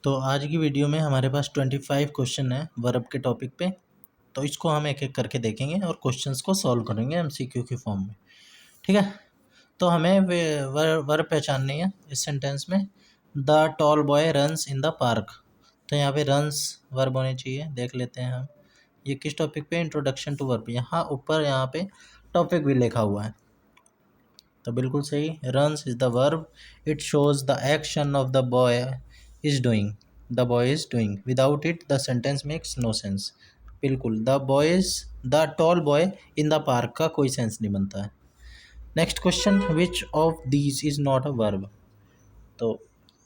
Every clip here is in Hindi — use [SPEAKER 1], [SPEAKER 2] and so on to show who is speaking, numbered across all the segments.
[SPEAKER 1] तो आज की वीडियो में हमारे पास 25 क्वेश्चन है वर्ब के टॉपिक पे। तो इसको हम एक एक करके देखेंगे और क्वेश्चंस को सॉल्व करेंगे एमसीक्यू की फॉर्म में। ठीक है, तो हमें वर्ब पहचाननी है इस सेंटेंस में। The tall boy runs in the park. तो यहाँ पे रन्स वर्ब होने चाहिए। देख लेते हैं हम ये किस टॉपिक पे, इंट्रोडक्शन टू वर्ब। यहाँ ऊपर यहाँ पे टॉपिक भी लिखा हुआ है, तो बिल्कुल सही। Runs is the verb, it shows the action of the boy is doing. The boy is doing, without it the sentence makes no sense. बिल्कुल, the tall boy in the park का कोई सेंस नहीं बनता है। Next question, which of these is not a verb. तो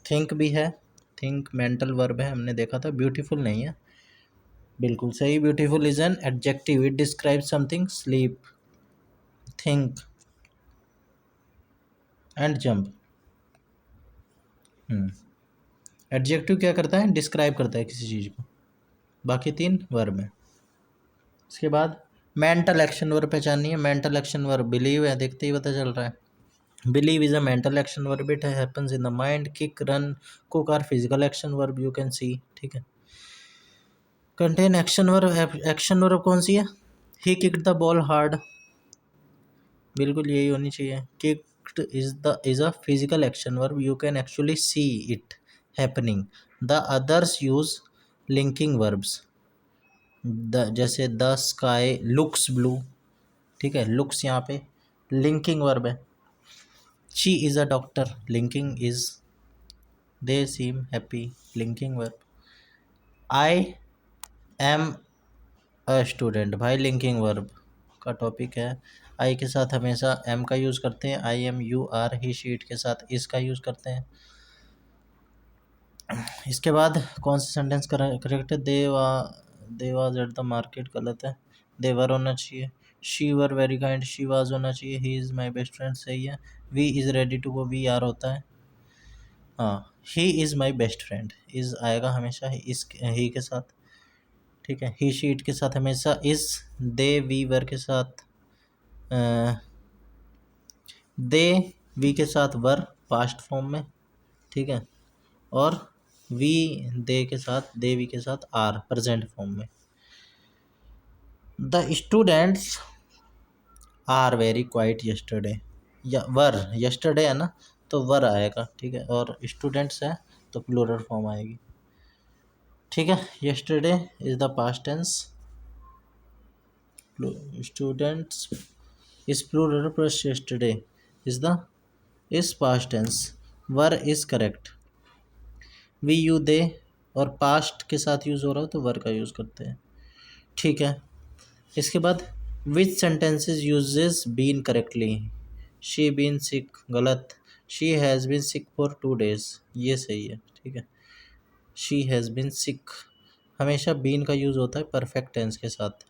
[SPEAKER 1] थिंक भी है, थिंक मेंटल वर्ब है, हमने देखा था। ब्यूटीफुल नहीं है, बिल्कुल सही। Beautiful is an adjective, it describe something. Sleep, think and jump. Adjective क्या करता है, डिस्क्राइब करता है किसी चीज़ को। बाकी तीन वर्ब है। इसके बाद मेंटल एक्शन वर्ब पहचाननी है। मेंटल एक्शन वर्ब बिलीव है, देखते ही पता चल रहा है। Believe is a mental action verb, it happens in the mind. Kick, run, cook are physical action verb, you can see. ठीक है। Contain action verb, action verb कौन सी है? He kicked the ball hard, बिल्कुल यही होनी चाहिए। Kicked is a physical action verb, you can actually see it happening. The others use linking verbs, जैसे द स्काई लुक्स ब्लू। ठीक है, लुक्स यहाँ पे लिंकिंग वर्ब है। She is a doctor, linking is they seem happy, linking verb. I am a student, भाई लिंकिंग वर्ब का टॉपिक है। आई के साथ हमेशा एम का यूज़ करते हैं। I am, you are, he she के साथ इस का यूज़ करते हैं। इसके बाद कौन सा सेंटेंस करेक्ट है? They was at the market, गलत है। दे वर होना चाहिए। She were very kind, she was होना चाहिए। He is my best friend, सही है। We is ready to go, we are होता है। हाँ, he is my best friend, is आएगा हमेशा ही के साथ। ठीक है, ही शीट के साथ हमेशा इज़। दे वी वर के साथ दे वी के साथ वर पास्ट फॉर्म में। ठीक है, और वी दे के साथ, दे वी के साथ आर प्रेजेंट फॉर्म में। The students are very quiet yesterday, या वर, यस्टरडे है ना तो वर आएगा। ठीक है, और स्टूडेंट्स है तो प्लूरल फॉर्म आएगी। ठीक है, yesterday is the past tense, students is plural plus yesterday is past tense. Were is correct. We you they और पास्ट के साथ यूज़ हो रहा हो तो वर का यूज़ करते हैं। ठीक है, इसके बाद which sentences uses been correctly. She been sick, गलत। She has been sick for 2 days, ये सही है। ठीक है, शी हैज़ बीन सिक, हमेशा बीन का यूज़ होता है परफेक्ट टेंस के साथ।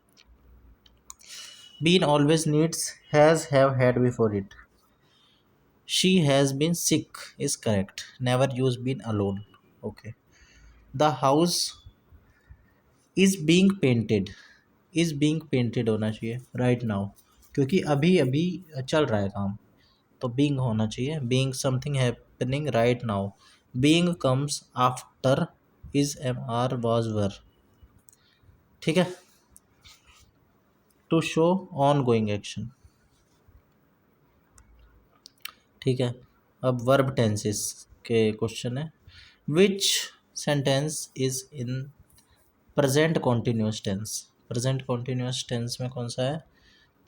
[SPEAKER 1] Been always needs has, have, had before it. She has been sick is correct, never use been alone. Okay, the house is being painted, is being painted होना चाहिए राइट नाउ, क्योंकि अभी अभी चल रहा है काम, तो बीइंग होना चाहिए। Being something happening right now, being comes after is, am are, was, were. ठीक है, to show ongoing action. ठीक है, अब वर्ब टेंसेस के क्वेश्चन है। Which sentence is in present continuous tense. Present continuous tense में कौन सा है?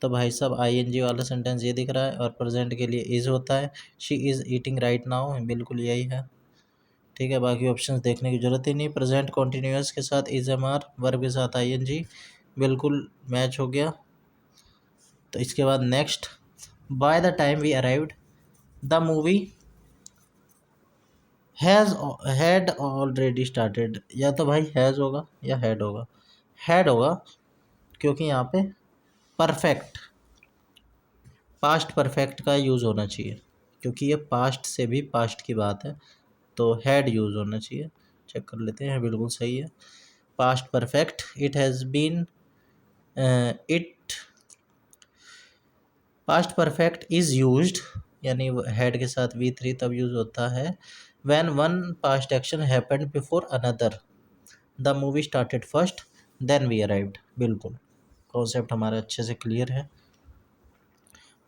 [SPEAKER 1] तो भाई साहब आईएनजी वाला सेंटेंस ये दिख रहा है, और प्रेजेंट के लिए इज़ होता है। She is eating right now, बिल्कुल यही है। ठीक है, बाकी ऑप्शंस देखने की जरूरत ही नहीं। प्रेजेंट कॉन्टिन्यूस के साथ इज एम आर, वर्ब के साथ आईएनजी, बिल्कुल मैच हो गया। तो इसके बाद next, by the time we arrived the movie had already started. या तो भाई हैज़ होगा या हैड होगा। हैड होगा, क्योंकि यहाँ पे परफेक्ट, पास्ट परफेक्ट का यूज़ होना चाहिए, क्योंकि ये पास्ट से भी पास्ट की बात है, तो हैड यूज़ होना चाहिए। चेक कर लेते हैं, बिल्कुल सही है। Past perfect, it has been, it, past perfect is used, यानी हैड के साथ V3 तब यूज़ होता है when one past action happened before another, the movie started first then we arrived. बिल्कुल, कॉन्सेप्ट हमारा अच्छे से क्लियर है।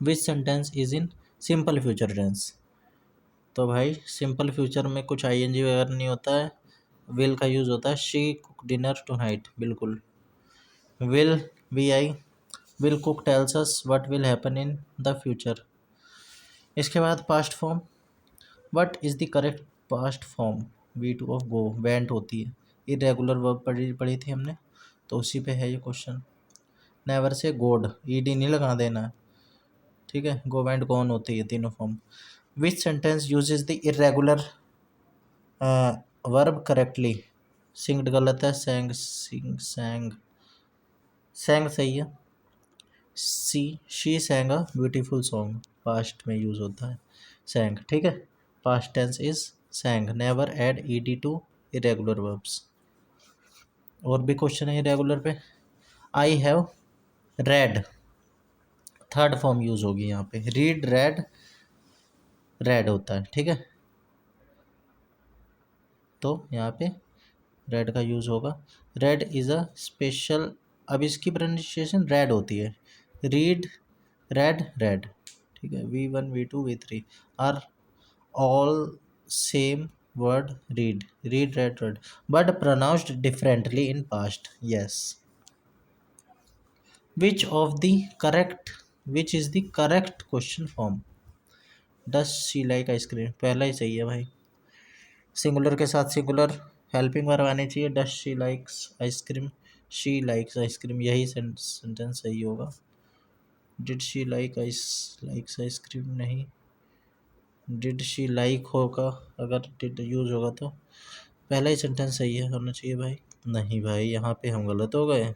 [SPEAKER 1] Which sentence is in simple future tense? तो भाई सिंपल फ्यूचर में कुछ आईएनजी वगैरह नहीं होता है, विल का यूज़ होता है। She cook dinner tonight, बिल्कुल। Will, we I, will cook tells us what will happen in the future. इसके बाद past form, what is the correct past form? V two of go, went होती है। इरेगुलर वर्ब पढ़ी पढ़ी थी हमने, तो उसी पे है ये क्वेश्चन। नेवर से गोड, ईडी नहीं लगा देना है, ठीक है। गो वेंट गॉन होती है तीनों form. Which sentence uses the irregular verb correctly? Singed गलत है, सैंग सिंग सैंग, सैंग सही है। She sang a beautiful song, past में यूज होता है सैंग, ठीक है। Past tense is sang. Never add ED to irregular verbs. और भी क्वेश्चन है इरेगुलर पे। I have read, third form use होगी यहाँ पे। रीड, रेड, रेड होता है, ठीक है। तो यहाँ पे रेड का यूज होगा। रेड इज अ स्पेशल, अब इसकी प्रोनाउंसिएशन रेड होती है। रीड, रेड, रेड, ठीक है। V1, V2, V3 are all same word read, read, read, read, but pronounced differently in past, yes। which of the correct, which is the correct question form? does she like ice cream, पहला ही सही है भाई। सिंगुलर के साथ सिंगुलर हेल्पिंग वर्ब आनी चाहिए। Does she likes ice cream, she likes ice cream, यही सेंटेंस सही होगा। डिड शी लाइक्स आइसक्रीम नहीं, डिड शी लाइक होगा, अगर डिड यूज होगा तो पहला ही सेंटेंस सही है होना चाहिए भाई। नहीं भाई, यहाँ पे हम गलत हो गए।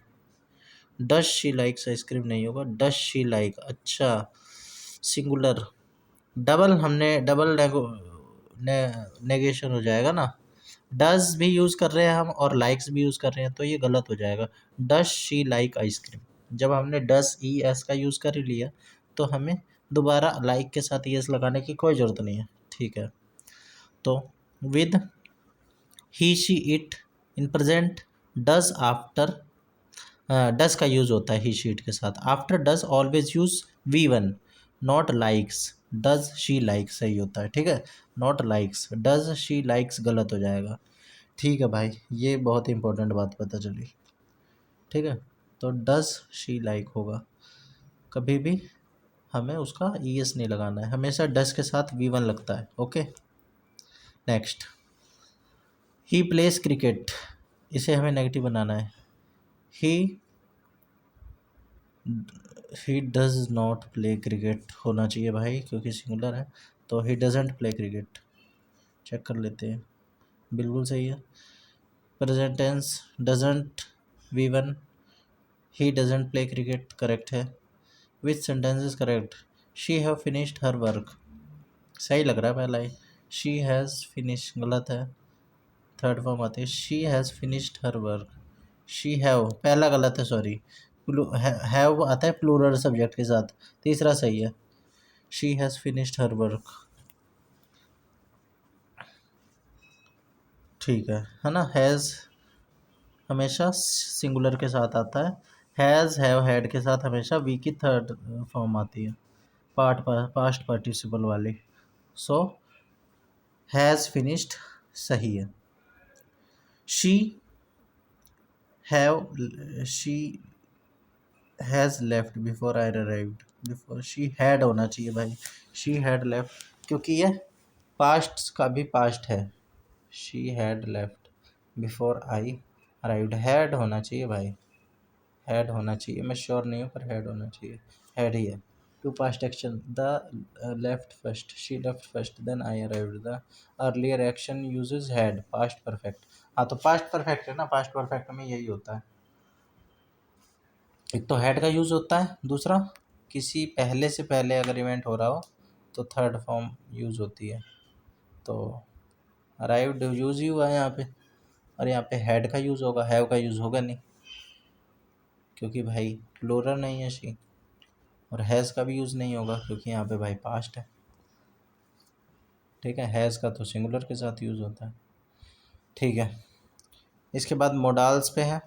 [SPEAKER 1] डस शी लाइक्स आइसक्रीम नहीं होगा, डस शी लाइक, अच्छा सिंगुलर। डबल हमने डबल नेगेशन हो जाएगा ना। डज भी यूज़ कर रहे हैं हम और लाइक्स भी यूज़ कर रहे हैं, तो ये गलत हो जाएगा। डज शी लाइक आइसक्रीम, जब हमने डज ई एस का यूज़ कर ही लिया तो हमें दोबारा लाइक के साथ ई एस लगाने की कोई ज़रूरत नहीं है, ठीक है। तो with he she it in present, does after, does का यूज़ होता है ही शी इट के साथ। After does always use V1, not likes. Does she likes सही होता है, ठीक है। Not likes, does she likes गलत हो जाएगा, ठीक है भाई। ये बहुत इंपॉर्टेंट बात पता चली, ठीक है। तो डज शी लाइक होगा, कभी भी हमें उसका ई एस नहीं लगाना है, हमेशा डज के साथ V1 लगता है, okay. Next, he plays cricket, इसे हमें नेगेटिव बनाना है। He does not play cricket होना चाहिए भाई, क्योंकि सिंगुलर है। तो he doesn't play cricket, check कर लेते हैं, बिल्कुल सही है। Present tense doesn't V1, he doesn't play cricket correct है। Which sentence is correct? She have finished her work, सही लग रहा है पहला ही। शी हैज़ फिनिश गलत है, थर्ड फॉर्म आती है। She has finished her work, she have पहला गलत है, सॉरी। हैव आता है प्लूरल सब्जेक्ट के साथ, तीसरा सही है। She has finished her work, ठीक है ना। हैज़ हमेशा सिंगुलर के साथ आता है, हैज़ हैव हैड के साथ हमेशा वी की थर्ड फॉर्म आती है, पास्ट पार्टिसिपल वाली। सो हैज़ फिनिश्ड सही है। She have, she has left before I arrived, before she had होना चाहिए भाई, शी हैड लेफ्ट, क्योंकि ये पास्ट का भी पास्ट है। She had left before I arrived, had होना चाहिए भाई, हैड होना चाहिए, मैं श्योर नहीं हूँ पर हैड होना चाहिए, हैड ही है। Two past action, the left first, she left first then I arrived, the earlier action uses had, past perfect. हाँ तो पास्ट परफेक्ट है ना, पास्ट परफेक्ट में यही होता है, एक तो हैड का यूज़ होता है, दूसरा किसी पहले से पहले अगर इवेंट हो रहा हो तो थर्ड फॉर्म यूज़ होती है। तो अराइव्ड यूज़ ही हुआ है यहाँ पे, और यहाँ पे हैड का यूज़ होगा, हैव का यूज़ होगा नहीं, क्योंकि भाई प्लूरल नहीं है शी। और हैज़ का भी यूज़ नहीं होगा क्योंकि यहाँ पे भाई पास्ट है, ठीक है, हैज़ का तो सिंगुलर के साथ यूज़ होता है। ठीक है, इसके बाद मोडाल्स पे है।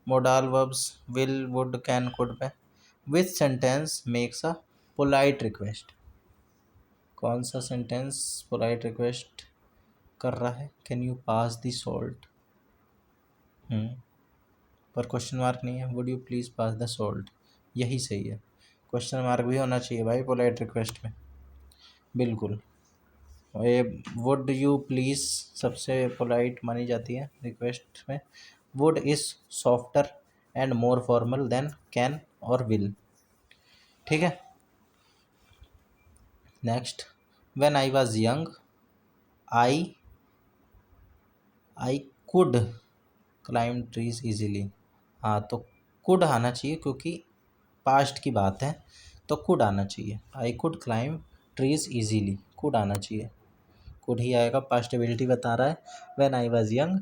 [SPEAKER 1] Modal verbs will, would, can, could पे। Which sentence makes a polite request? कौन सा सेंटेंस पोलाइट रिक्वेस्ट कर रहा है? Can you pass the salt? पर क्वेश्चन मार्क नहीं है। Would you please pass the salt, यही सही है। क्वेश्चन मार्क भी होना चाहिए भाई पोलाइट रिक्वेस्ट में, बिल्कुल। ये वुड यू प्लीज़ सबसे पोलाइट मानी जाती है रिक्वेस्ट में। Would is softer and more formal than can और विल। ठीक है, next. When I was young I I could climb trees easily. हाँ, तो कुड आना चाहिए क्योंकि पास्ट की बात है, तो कुड आना चाहिए। आई could climb trees easily, could आना चाहिए, कुड ही आएगा। पास्ट एबिलिटी बता रहा है। When I was young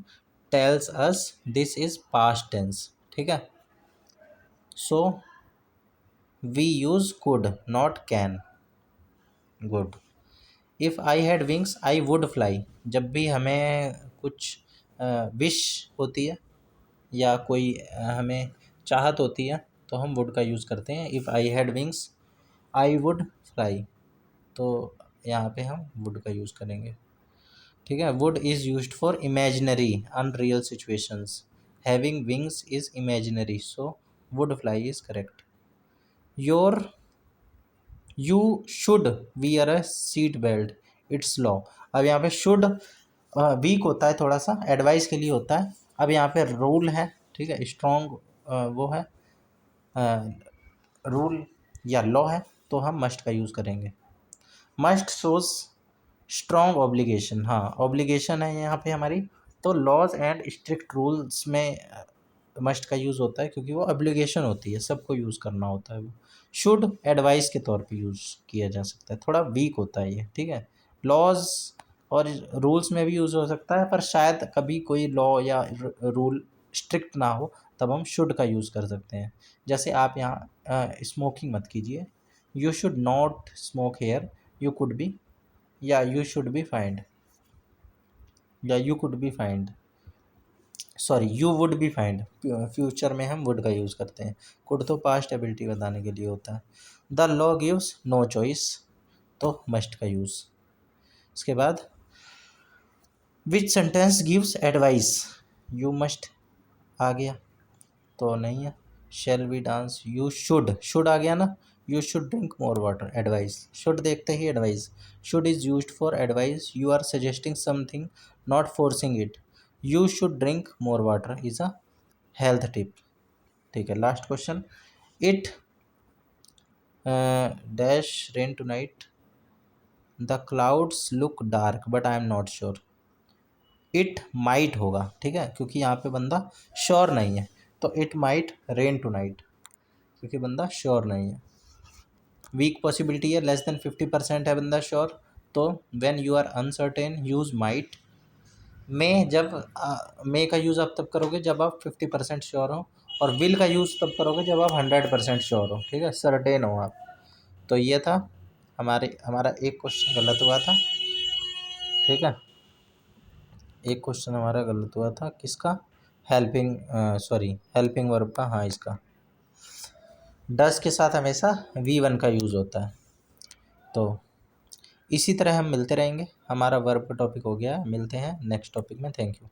[SPEAKER 1] tells us this is past tense. ठीक है, so we use could not can. Good. If I had wings I would fly. जब भी हमें कुछ विश होती है या कोई हमें चाहत होती है तो हम वुड का यूज़ करते हैं। If I had wings I would fly, तो यहाँ पे हम वुड का यूज़ करेंगे। ठीक है, would is used for imaginary unreal situations. Having wings is imaginary, so would fly is correct. Your you should wear a seat belt, it's law. अब यहाँ पे शुड वीक होता है, थोड़ा सा एडवाइस के लिए होता है। अब यहाँ पे रूल है, ठीक है, स्ट्रॉन्ग वो है रूल या लॉ है, तो हम मस्ट का यूज़ करेंगे। Must shows strong obligation. हाँ, ऑब्लिगेशन है यहाँ पे हमारी, तो लॉज एंड स्ट्रिक्ट रूल्स में मस्ट का यूज़ होता है क्योंकि वो ऑब्लिगेशन होती है, सबको यूज़ करना होता है वो। शुड एडवाइस के तौर पे यूज़ किया जा सकता है, थोड़ा वीक होता है ये। ठीक है, लॉज और रूल्स में भी यूज़ हो सकता है, पर शायद कभी कोई लॉ या रूल स्ट्रिक्ट ना हो तब हम शुड का यूज़ कर सकते हैं। जैसे आप यहाँ स्मोकिंग मत कीजिए, you should not smoke here, you could be, या यू शुड बी फाइंड, या you could be fine, sorry you would be fine. Future में हम वुड का यूज़ करते हैं। कुड तो पास्ट एबिलिटी बताने के लिए होता है। The law gives no choice, तो मस्ट का यूज़। इसके बाद which sentence gives advice, you must आ गया तो नहीं है। Shall we dance, you should आ गया ना। You should drink more water, advice. Should देखते ही advice. Should is used for advice, you are suggesting something not forcing it. You should drink more water is a health tip. ठीक है, last question. It dash rain tonight, the clouds look dark but I am not sure. It might होगा, ठीक है, क्योंकि यहाँ पे बंदा श्योर नहीं है, तो it might rain tonight, क्योंकि बंदा श्योर नहीं है। वीक पॉसिबिलिटी है, लेस देन 50% है बंदा श्योर, तो when you are uncertain use might. May, जब मे का यूज़ आप तब करोगे जब आप 50% श्योर हो, और विल का यूज़ तब करोगे जब आप 100% श्योर हो, ठीक है, सर्टेन हो आप। तो ये था हमारा एक क्वेश्चन गलत हुआ था। ठीक है, एक क्वेश्चन हमारा गलत हुआ था, किसका? हेल्पिंग वर्ब का। हाँ, इसका डस के साथ हमेशा V1 का यूज़ होता है। तो इसी तरह हम मिलते रहेंगे। हमारा वर्ब का टॉपिक हो गया है, मिलते हैं नेक्स्ट टॉपिक में। Thank you.